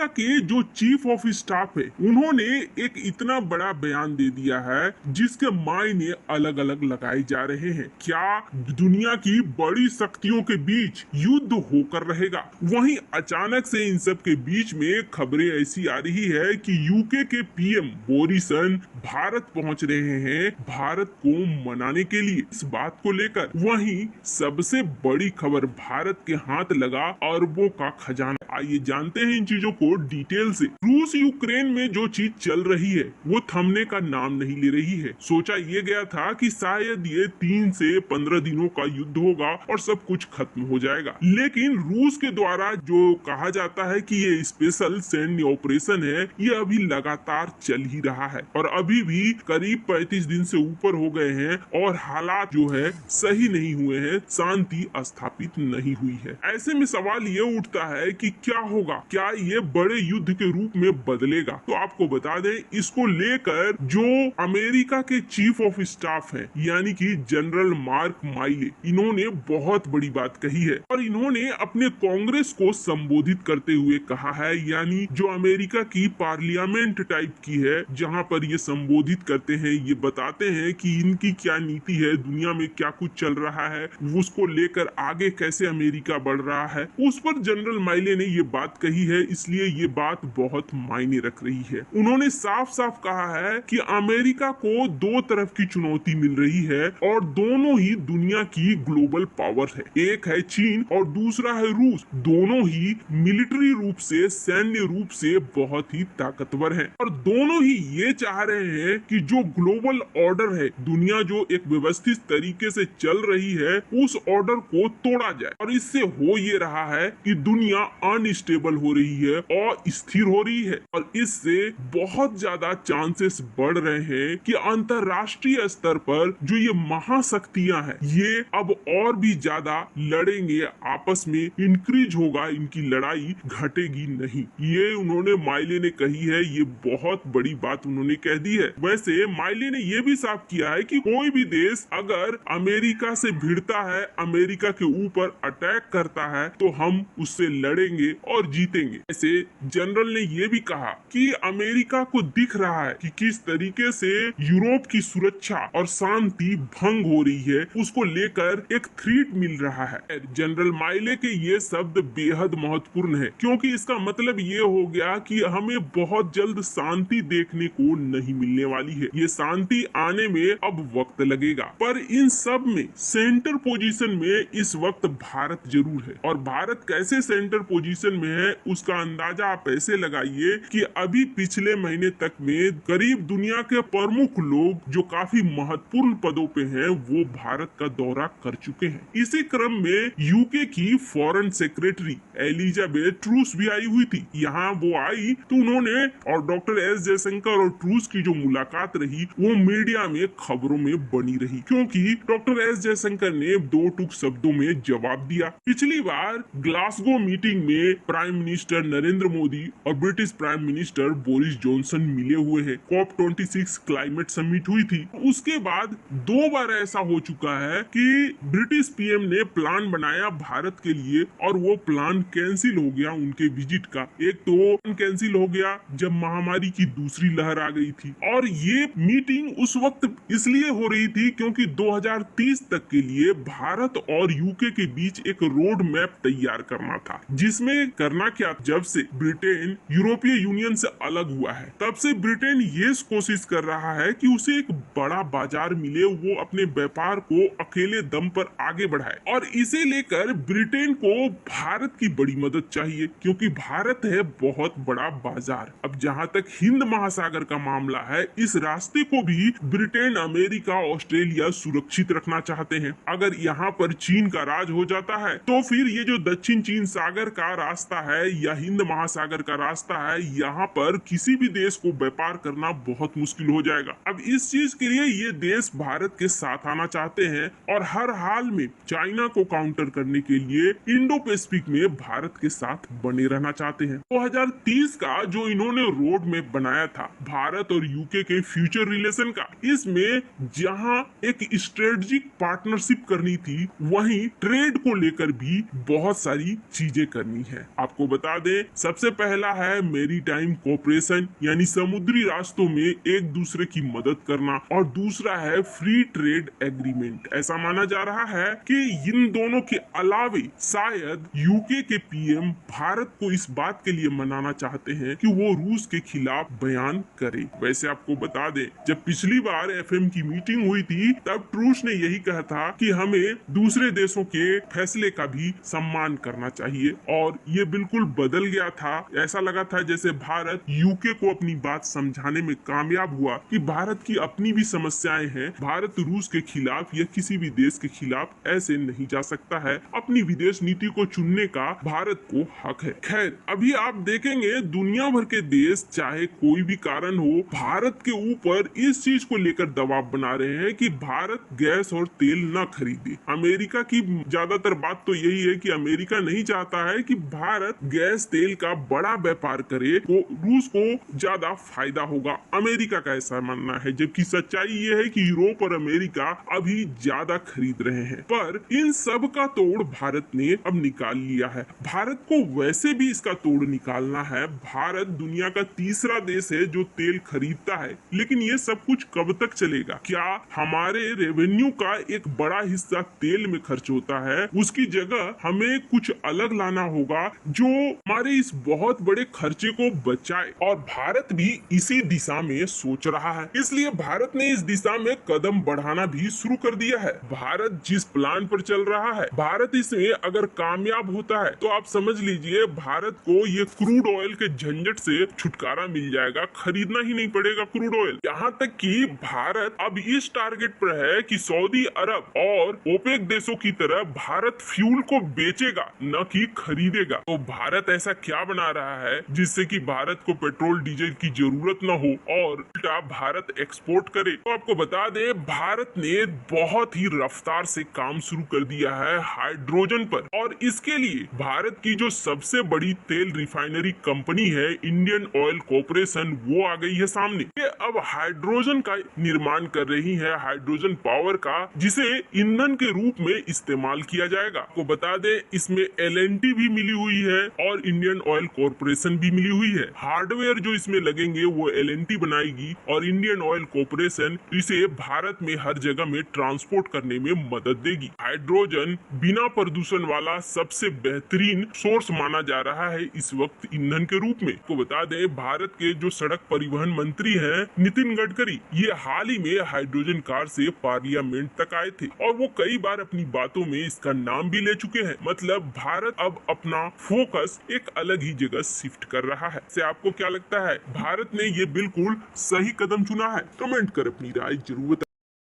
America के जो chief of staff है उन्होंने एक इतना बड़ा बयान दे दिया है जिसके मायने अलग अलग लगाए जा रहे हैं। क्या दुनिया की बड़ी शक्तियों के बीच युद्ध होकर रहेगा? वहीं अचानक से इन सब के बीच में खबरें ऐसी आ रही है कि यूके के पीएम बोरिसन भारत पहुंच रहे हैं भारत को मनाने के लिए इस बात को लेकर। वहीं सबसे बड़ी खबर भारत के हाथ लगा अरबों का खजाना। आइए जानते हैं इन चीजों को डिटेल से। रूस यूक्रेन में जो चीज चल रही है वो थमने का नाम नहीं ले रही है। सोचा ये गया था कि शायद ये 3 से 15 दिनों का युद्ध होगा और सब कुछ खत्म हो जाएगा, लेकिन रूस के द्वारा जो कहा जाता है कि ये स्पेशल सैन्य ऑपरेशन है ये अभी लगातार चल ही रहा है और अभी भी करीब 35 दिन से ऊपर हो गए हैं और हालात जो है सही नहीं हुए हैं, शांति स्थापित नहीं हुई है। ऐसे में सवाल ये उठता है कि क्या होगा, क्या ये बड़े युद्ध के रूप में बदलेगा? तो आपको बता दें इसको लेकर जो अमेरिका के चीफ ऑफ स्टाफ है यानी कि जनरल मार्क माइले, इन्होंने बहुत बड़ी बात कही है और इन्होंने अपने कांग्रेस को संबोधित करते हुए कहा है, यानी जो अमेरिका की पार्लियामेंट टाइप की है जहां पर ये संबोधित करते हैं, ये बताते हैं कि इनकी क्या नीति है, दुनिया में क्या कुछ चल रहा है, उसको लेकर आगे कैसे अमेरिका बढ़ रहा है, उस पर जनरल माइले ने ये बात कही है। इसलिए ये बात बहुत मायने रख रही है। उन्होंने साफ साफ कहा है कि अमेरिका को 2 तरफ की चुनौती मिल रही है और दोनों ही दुनिया की ग्लोबल पावर है। एक है चीन और दूसरा है रूस। दोनों ही मिलिट्री रूप से, सैन्य रूप से बहुत ही ताकतवर हैं और दोनों ही ये चाह रहे हैं कि जो ग्लोबल ऑर्डर है, दुनिया जो एक व्यवस्थित तरीके से चल रही है, उस ऑर्डर को तोड़ा जाए। और इससे हो ये रहा है कि दुनिया अनस्टेबल हो रही है और स्थिर हो रही है और इससे बहुत ज्यादा चांसेस बढ़ रहे हैं कि अंतरराष्ट्रीय स्तर पर जो ये महाशक्तियां हैं ये अब और भी ज्यादा लड़ेंगे, आपस में इंक्रीज होगा, इनकी लड़ाई घटेगी नहीं। ये उन्होंने माइले ने कही है, ये बहुत बड़ी बात उन्होंने कह दी है। वैसे माइले ने ये भी साफ किया है कि कोई भी देश अगर अमेरिका से भिड़ता है, अमेरिका के ऊपर अटैक करता है तो हम उससे लड़ेंगे और जीतेंगे। ऐसे जनरल ने ये भी कहा कि अमेरिका को दिख रहा है कि किस तरीके से यूरोप की सुरक्षा और शांति भंग हो रही है, उसको लेकर एक थ्रेट मिल रहा है। जनरल माइले के ये शब्द बेहद महत्वपूर्ण है क्योंकि इसका मतलब ये हो गया कि हमें बहुत जल्द शांति देखने को नहीं मिलने वाली है। ये शांति आने में अब वक्त लगेगा, पर इन सब में सेंटर पोजीशन में इस वक्त भारत जरूर है। और भारत कैसे सेंटर पोजीशन में है उसका अंदाजा आप ऐसे लगाइए कि अभी पिछले महीने तक में करीब दुनिया के प्रमुख लोग जो काफी महत्वपूर्ण पदों पे हैं वो भारत का दौरा कर चुके हैं। इसी क्रम में यूके की फॉरेन सेक्रेटरी एलिजाबेथ ट्रूस भी आई हुई थी। यहाँ वो आई तो उन्होंने और डॉक्टर एस जयशंकर और ट्रूस की जो मुलाकात रही वो मीडिया में खबरों में बनी रही क्योंकि डॉक्टर एस जयशंकर ने 2 टूक शब्दों में जवाब दिया। पिछली बार ग्लासगो मीटिंग में प्राइम मिनिस्टर नरेंद्र मोदी और British prime minister Boris Johnson मिले हुए हैं। COP26 क्लाइमेट समिट हुई थी। उसके बाद 2 बार ऐसा हो चुका है कि ब्रिटिश पीएम ने प्लान बनाया भारत के लिए और वो प्लान कैंसिल हो गया उनके विजिट का। एक तो कैंसिल हो गया जब महामारी की दूसरी लहर आ गई थी और ये मीटिंग उस वक्त इसलिए हो रही थी क्योंकि 2030 तक के लिए भारत और यूके के बीच एक रोड मैप तैयार करना था, जिसमें करना क्या, जब से ब्रिटेन यूरोपीय यूनियन से अलग हुआ है तब से ब्रिटेन ये कोशिश कर रहा है कि उसे एक बड़ा बाजार मिले, वो अपने व्यापार को अकेले दम पर आगे बढ़ाए और इसे लेकर ब्रिटेन को भारत की बड़ी मदद चाहिए क्योंकि भारत है बहुत बड़ा बाजार। अब जहां तक हिंद महासागर का मामला है, इस रास्ते को भी ब्रिटेन, अमेरिका, ऑस्ट्रेलिया सुरक्षित रखना चाहते हैं। अगर यहाँ पर चीन का राज हो जाता है तो फिर ये जो दक्षिण चीन सागर का रास्ता है या हिंद महासागर का रास्ता है, यहाँ पर किसी भी देश को व्यापार करना बहुत मुश्किल हो जाएगा। अब इस चीज के लिए ये देश भारत के साथ आना चाहते हैं और हर हाल में चाइना को काउंटर करने के लिए इंडो पैसिफिक में भारत के साथ बने रहना चाहते हैं। 2030 का जो इन्होंने रोड मैप बनाया था भारत और यूके के फ्यूचर रिलेशन का, इसमें जहां एक स्ट्रेटेजिक पार्टनरशिप करनी थी वहीं ट्रेड को लेकर भी बहुत सारी चीजें करनी है। आपको बता दें, सबसे पहला है मैरीटाइम कोऑपरेशन, यानी समुद्री रास्तों में एक दूसरे की मदद करना, और दूसरा है फ्री ट्रेड एग्रीमेंट। ऐसा माना जा रहा है कि इन दोनों के अलावे शायद यूके के पीएम भारत को इस बात के लिए मनाना चाहते हैं कि वो रूस के खिलाफ बयान करे। वैसे आपको बता दें, जब पिछली बार एफएम की मीटिंग हुई थी तब ट्रूस ने यही कहा था कि हमें दूसरे देशों के फैसले का भी सम्मान करना चाहिए, और ये बिल्कुल बदल गया था। ऐसा लगा था जैसे भारत यूके को अपनी बात समझाने में कामयाब हुआ कि भारत की अपनी भी समस्याएं हैं, भारत रूस के खिलाफ या किसी भी देश के खिलाफ ऐसे नहीं जा सकता है, अपनी विदेश नीति को चुनने का भारत को हक है। खैर, अभी आप देखेंगे दुनिया भर के देश चाहे कोई भी कारण हो भारत के ऊपर इस चीज को लेकर दबाव बना रहे हैं कि भारत गैस और तेल न खरीदे। अमेरिका की ज्यादातर बात तो यही है कि अमेरिका नहीं चाहता है कि भारत गैस तेल का बड़ा व्यापार करे तो रूस को ज्यादा फायदा होगा, अमेरिका का ऐसा मानना है। जबकि सच्चाई ये है कि यूरोप और अमेरिका अभी ज्यादा खरीद रहे हैं, पर इन सब का तोड़ भारत ने अब निकाल लिया है। भारत को वैसे भी इसका तोड़ निकालना है। भारत दुनिया का तीसरा देश है जो तेल खरीदता है, लेकिन ये सब कुछ कब तक चलेगा? क्या हमारे रेवेन्यू का एक बड़ा हिस्सा तेल में खर्च होता है, उसकी जगह हमें कुछ अलग लाना होगा जो हमारे इस बहुत बड़े खर्चे को बचाए, और भारत भी इसी दिशा में सोच रहा है। इसलिए भारत ने इस दिशा में कदम बढ़ाना भी शुरू कर दिया है। भारत जिस प्लान पर चल रहा है, भारत इसमें अगर कामयाब होता है तो आप समझ लीजिए भारत को ये क्रूड ऑयल के झंझट से छुटकारा मिल जाएगा, खरीदना ही नहीं पड़ेगा क्रूड ऑयल। यहाँ तक कि भारत अब इस टारगेट पर है कि सऊदी अरब और ओपेक देशों की तरह भारत फ्यूल को बेचेगा, न कि खरीदेगा। तो भारत ऐसा क्या बना रहा है जिससे कि भारत को पेट्रोल डीजल की जरूरत न हो और उल्टा भारत एक्सपोर्ट करे? तो आपको बता दें, भारत ने बहुत ही रफ्तार से काम शुरू कर दिया है हाइड्रोजन पर, और इसके लिए भारत की जो सबसे बड़ी तेल रिफाइनरी कंपनी है इंडियन ऑयल कॉर्पोरेशन, वो आ गई है सामने। ये अब हाइड्रोजन का निर्माण कर रही है, हाइड्रोजन पावर का, जिसे ईंधन के रूप में इस्तेमाल किया जाएगा। आपको बता दें, इसमें एलएनटी भी मिली हुई है और इंडियन ऑयल कॉर्पोरेशन भी मिली हुई है। हार्डवेयर जो इसमें लगेंगे वो एलएनटी बनाएगी और इंडियन ऑयल कॉर्पोरेशन इसे भारत में हर जगह में ट्रांसपोर्ट करने में मदद देगी। हाइड्रोजन बिना प्रदूषण वाला सबसे बेहतरीन सोर्स माना जा रहा है इस वक्त ईंधन के रूप में। आपको बता दें, भारत के जो सड़क परिवहन मंत्री हैं नितिन गडकरी, ये हाल ही में हाइड्रोजन कार से पार्लियामेंट तक आए थे और वो कई बार अपनी बातों में इसका नाम भी ले चुके हैं। मतलब भारत अब अपना फोकस एक अलग ही जगह शिफ्ट कर रहा है। से आपको क्या लगता है, भारत ने ये बिल्कुल सही कदम चुना है? कमेंट कर अपनी राय जरूर बताएं।